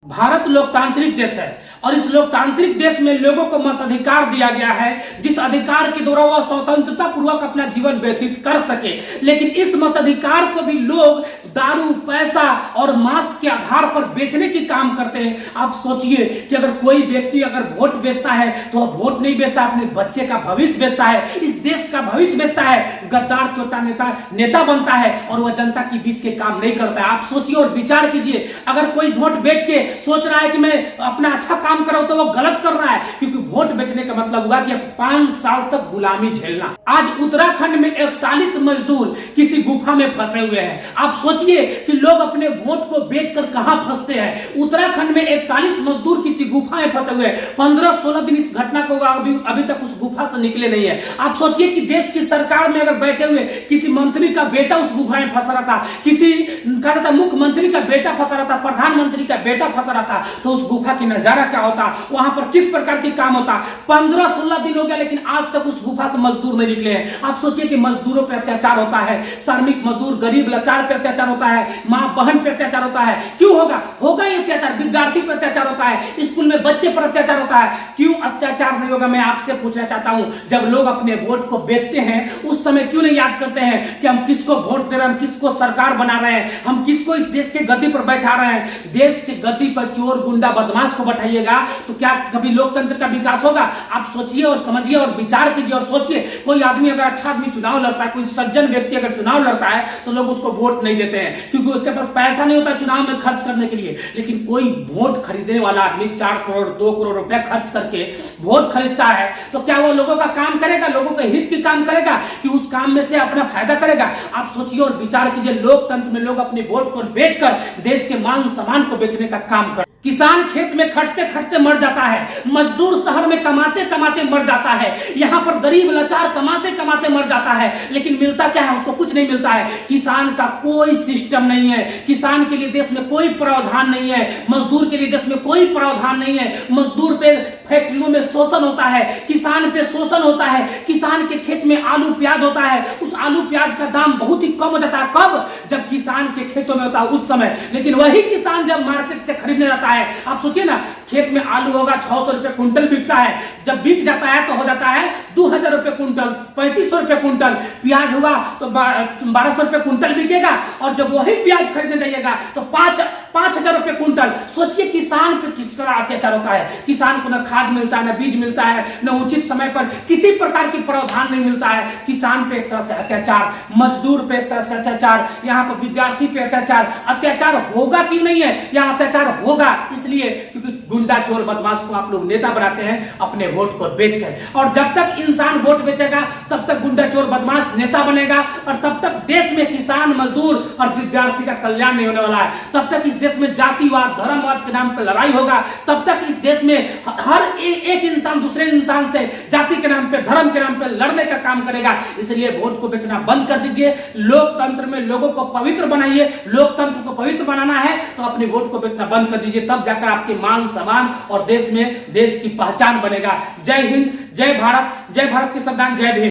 भारत लोकतांत्रिक देश है और इस लोकतांत्रिक देश में लोगों को मताधिकार दिया गया है, जिस अधिकार के द्वारा वह स्वतंत्रता पूर्वक अपना जीवन व्यतीत कर सके। लेकिन इस मताधिकार को भी लोग दारू, पैसा और मांस के आधार पर बेचने की काम करते हैं। आप सोचिए कि अगर कोई व्यक्ति अगर वोट बेचता है तो वह वोट नहीं बेचता, अपने बच्चे का भविष्य बेचता है, इस देश का भविष्य बेचता है, गद्दार छोटा नेता बनता है और वह जनता के बीच के काम नहीं करता है। आप सोचिए और विचार कीजिए, अगर कोई वोट बेच के सोच रहा है कि मैं अपना अच्छा काम कर रहा हूं तो वो गलत कर रहा है, क्योंकि वोट बेचने का मतलब हुआ कि 5 साल तक गुलामी झेलना। आज उत्तराखंड में 41 मजदूर किसी गुफा में फंसे हुए हैं। आप सोचिए कि लोग अपने वोट को बेचकर कहां फंसते हैं। उत्तराखंड में 41 मजदूर किसी गुफा में फंसे हुए हैं। 15-16 दिन इस घटना को अभी तक उस गुफा से निकले नहीं है। आप सोचिए कि देश की सरकार में अगर बैठे हुए किसी मंत्री का बेटा उस गुफा में फंसा रहा था, किसी मुख्यमंत्री का बेटा फंसा रहा था, प्रधानमंत्री का बेटा फंसा रहा था, तो उस गुफा की नजारा क्या होता, वहां पर किस प्रकार के काम होता। 15-16 दिन हो गया लेकिन आज तक उस गुफा से मजदूर नहीं निकले हैं। आप सोचिए कि मजदूरों पर अत्याचार होता है, श्रमिक मजदूर, गरीब लाचार पर अत्याचार होता है, मां बहन पर अत्याचार होता है। क्यों होगा ये अत्याचार? विद्यार्थी पर अत्याचार होता है, स्कूल में बच्चे पर अत्याचार होता है। क्यों अत्याचार नहीं होगा? मैं आपसे पूछना चाहता हूं, जब लोग अपने वोट को बेचते हैं उस समय क्यों नहीं याद करते हैं कि हम किसको वोट दे रहे हैं, हम किसको सरकार बना रहे हैं, हम किसको इस देश के गद्दी पर बैठा रहे हैं। देश के गद्दी पर चोर, गुंडा, बदमाश को बैठाइएगा तो क्या कभी लोकतंत्र का विकास होगा? आप सोचिए और समझिए और विचार कीजिए और सोचिए। कोई आदमी अगर अच्छा आदमी चुनाव लड़ता है, कोई सज्जन व्यक्ति अगर चुनाव लड़ता है तो लोग उसको वोट नहीं देते हैं, क्योंकि उसके पास पैसा नहीं होता चुनाव में खर्च करने के लिए। लेकिन कोई वोट खरीदने वाला आदमी 4 करोड़ 2 करोड़ रुपया खर्च करके वोट खरीदता है तो क्या वो लोगों का काम करेगा, लोगों के हित की काम करेगा कि उस काम में से अपना फायदा करेगा? आप सोचिए और विचार कीजिए। लोकतंत्र में लोग अपने वोट को बेचकर देश के मान सम्मान को बेचने का काम कर। किसान खेत में खटते खटते मर जाता है, मजदूर शहर में कमाते कमाते मर जाता है, यहाँ पर गरीब लाचार कमाते कमाते मर जाता है, लेकिन मिलता क्या है? उसको कुछ नहीं मिलता है। किसान का कोई सिस्टम नहीं है, किसान के लिए देश में कोई प्रावधान नहीं है, मजदूर के लिए देश में कोई प्रावधान नहीं है। मजदूर पे फैक्ट्रियों में शोषण होता है, किसान पे शोषण होता है, किसान के खेत में आलू प्याज होता है, उस आलू प्याज का दाम बहुत ही कम हो जाता है। कब? जब किसान के खेतों में होता है उस समय। लेकिन वही किसान जब मार्केट से खरीदने जाता है, आप सोचिए ना, खेत में आलू होगा 600 रुपए कुंटल बिकता है, जब बिक जाता है तो हो जाता है 2000 रुपए कुंटल, 3500 रुपए कुंटल। प्याज होगा तो 1200 रुपए कुंटल बिकेगा और जब वही प्याज खरीदने जाइएगा तो 5000 रुपए कुंटल। सोचिए किसान पे किस तरह अत्याचार होता है। किसान को न खाद मिलता है, न बीज मिलता है, न उचित समय पर किसी प्रकार की प्रावधान नहीं मिलता है। किसान पे एक तरह से अत्याचार, मजदूर पे एक तरह से अत्याचार, यहाँ पर विद्यार्थी पे अत्याचार। अत्याचार होगा क्यों नहीं है? यहाँ अत्याचार होगा इसलिए क्योंकि गुंडा, चोर, बदमाश को आप लोग नेता बनाते हैं अपने वोट को बेचकर। और जब तक इंसान वोट बेचेगा तब तक गुंडा, चोर, बदमाश नेता बनेगा और तब तक देश में किसान, मजदूर और विद्यार्थी का कल्याण नहीं होने वाला है। तब तक इस देश में जातिवाद, धर्मवाद के नाम पर लड़ाई होगा। तब तक इस देश में हर एक इंसान दूसरे इंसान से जाति के नाम पे, धर्म के नाम पे लड़ने का काम करेगा। इसलिए वोट को बेचना बंद कर दीजिए। लोकतंत्र में लोगों को पवित्र बनाइए। लोकतंत्र को पवित्र बनाना है तो अपने वोट को बेचना बंद कर दीजिए, तब जाकर आपके मान सम्मान और देश में देश की पहचान बनेगा। जय हिंद, जय भारत, जय भारत की संविधान, जय भीम।